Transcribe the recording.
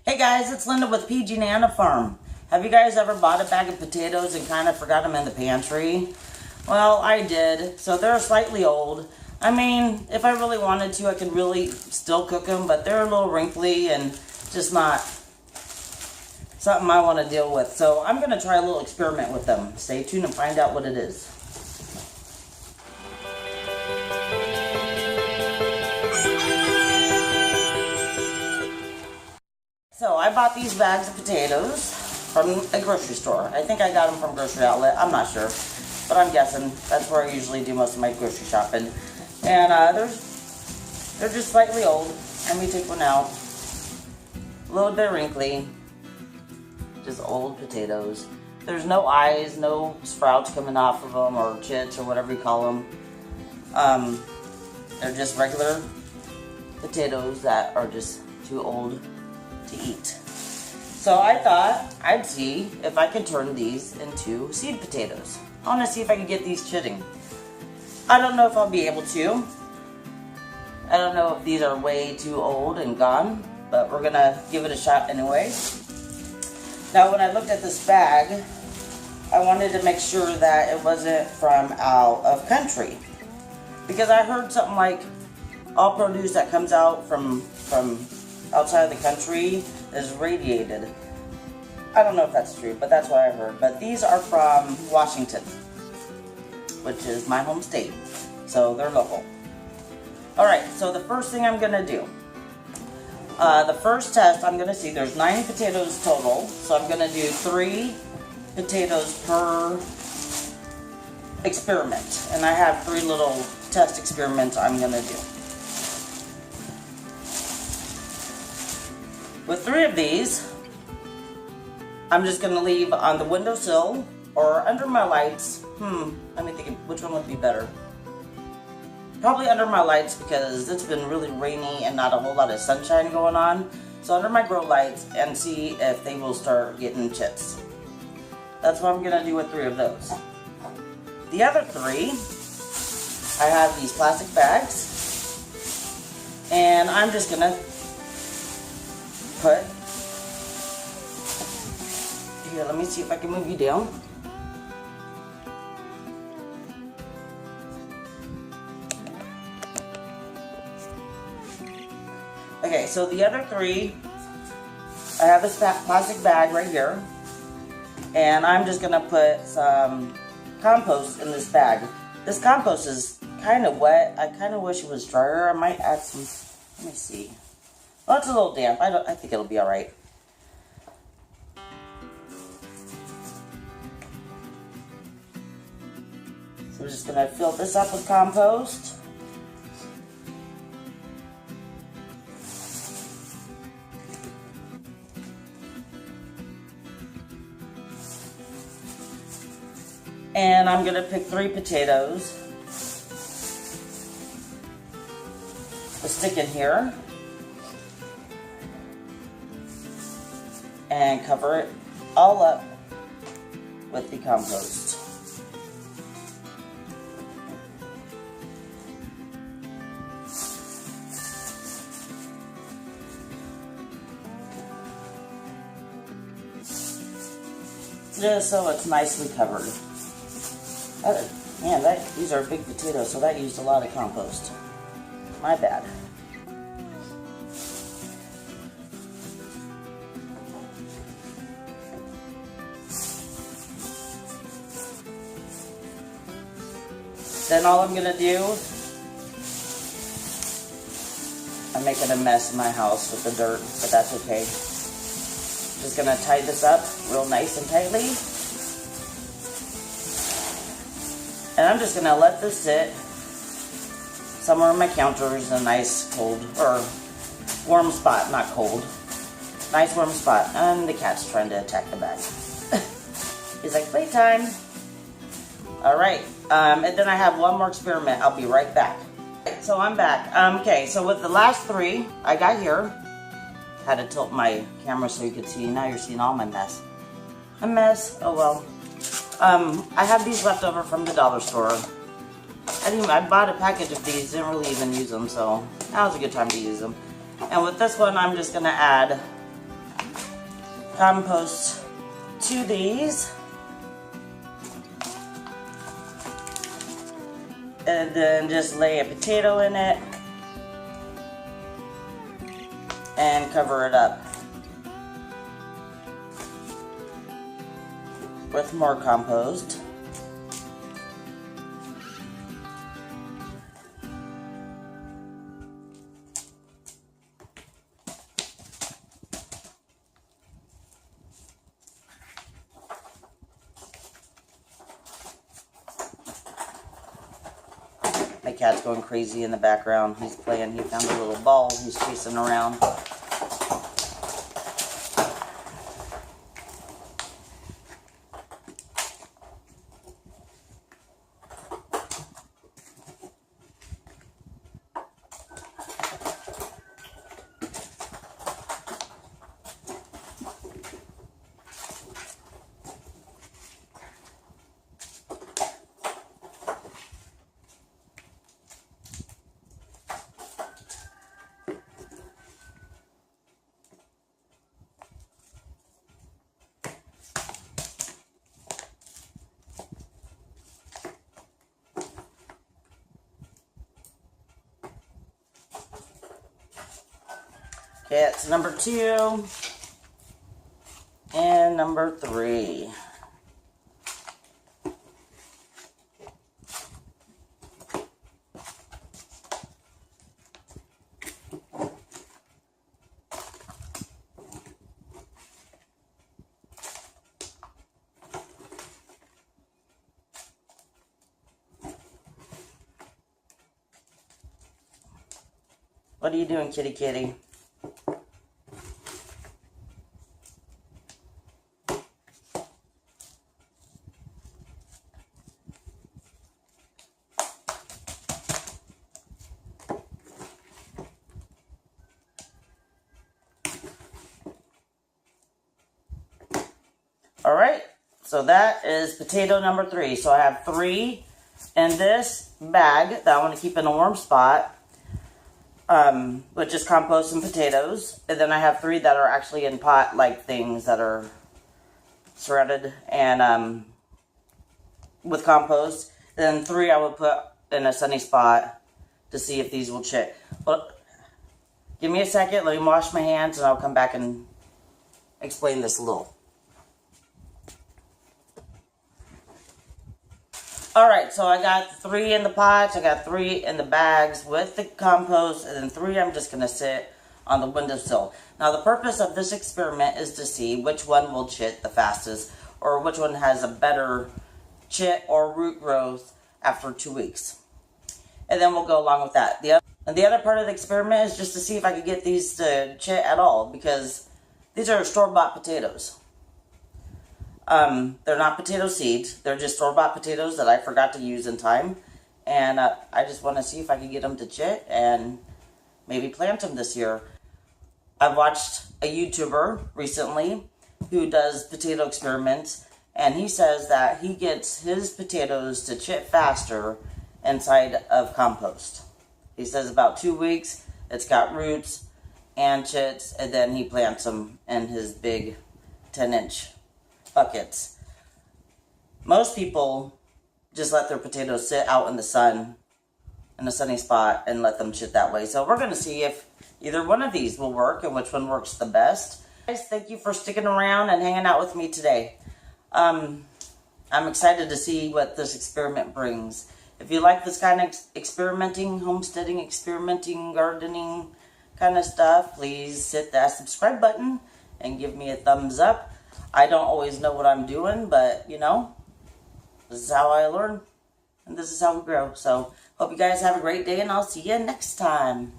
Hey guys, it's Linda with PG Nana Farm. Have you guys ever bought a bag of potatoes and kind of forgot them in the pantry? Well, I did. So they're slightly old. I mean, if I really wanted to, I could really still cook them, but they're a little wrinkly and just not something I want to deal with. So I'm going to try a little experiment with them. Stay tuned and find out what it is. So I bought these bags of potatoes from a grocery store. I think I got them from Grocery Outlet. I'm not sure, but I'm guessing. That's where I usually do most of my grocery shopping. And they're just slightly old. Let me take one out. A little bit wrinkly. Just old potatoes. There's no eyes, no sprouts coming off of them, or chits, or whatever you call them. They're just regular potatoes that are just too old to eat. So I thought I'd see if I could turn these into seed potatoes. I want to see if I can get these chitting. I don't know if I'll be able to. I don't know if these are way too old and gone, but we're gonna give it a shot anyway. Now when I looked at this bag, I wanted to make sure that it wasn't from out of country, because I heard something like all produce that comes out from outside of the country is radiated. I don't know if that's true, but that's what I heard. But these are from Washington, which is my home state, so they're local. Alright, so the first thing I'm gonna do, the first test I'm gonna see, there's 9 potatoes total, so I'm gonna do 3 potatoes per experiment, and I have 3 little test experiments I'm gonna do. With 3 of these, I'm just going to leave on the windowsill or under my lights. Let me think which one would be better. Probably under my lights, because it's been really rainy and not a whole lot of sunshine going on. So under my grow lights, and see if they will start getting chits. That's what I'm going to do with 3 of those. The other 3, I have these plastic bags. And I'm just going to put, here, let me see if I can move you down. Okay, so the other 3, I have this plastic bag right here, and I'm just gonna put some compost in this bag. This compost is kind of wet. I kind of wish it was drier. I might add some, let me see. Well, it's a little damp. I think it'll be all right. So I'm just gonna fill this up with compost. And I'm gonna pick 3 potatoes to stick in here. And cover it all up with the compost. Just so it's nicely covered. Man, these are big potatoes, so that used a lot of compost. My bad. Then all I'm gonna do, I'm making a mess in my house with the dirt, but that's okay. Just gonna tie this up real nice and tightly. And I'm just gonna let this sit somewhere on my counters in a nice cold, or warm spot, not cold. Nice warm spot. And the cat's trying to attack the bag. He's like, playtime. Alright, and then I have one more experiment. I'll be right back. So I'm back. Okay, so with the last 3 I got here, had to tilt my camera so you could see. Now you're seeing all my mess. A mess, oh well. I have these left over from the dollar store. I bought a package of these, didn't really even use them, so now's a good time to use them. And with this one, I'm just going to add compost to these. And then just lay a potato in it and cover it up with more compost. My cat's going crazy in the background. He's playing. He found a little ball. He's chasing around. Okay, it's number 2 and number 3. What are you doing, kitty kitty? Alright, so that is potato number 3. So I have 3 in this bag that I want to keep in a warm spot, with just compost and potatoes. And then I have 3 that are actually in pot-like things that are surrounded and with compost. Then 3 I will put in a sunny spot to see if these will chit. Well, give me a second, let me wash my hands and I'll come back and explain this a little. Alright, so I got 3 in the pots, I got 3 in the bags with the compost, and then 3 I'm just going to sit on the windowsill. Now the purpose of this experiment is to see which one will chit the fastest, or which one has a better chit or root growth after 2 weeks. And then we'll go along with that. The other part of the experiment is just to see if I could get these to chit at all, because these are store-bought potatoes. They're not potato seeds. They're just store-bought potatoes that I forgot to use in time. And I just want to see if I can get them to chit and maybe plant them this year. I've watched a YouTuber recently who does potato experiments. And he says that he gets his potatoes to chit faster inside of compost. He says about 2 weeks, it's got roots and chits. And then he plants them in his big 10-inch buckets. Most people just let their potatoes sit out in the sun, in a sunny spot, and let them chit that way. So we're going to see if either one of these will work and which one works the best. Guys, thank you for sticking around and hanging out with me today. I'm excited to see what this experiment brings. If you like this kind of experimenting, homesteading, experimenting, gardening kind of stuff, please hit that subscribe button and give me a thumbs up. I don't always know what I'm doing, but, you know, this is how I learn, and this is how we grow. So, hope you guys have a great day, and I'll see you next time.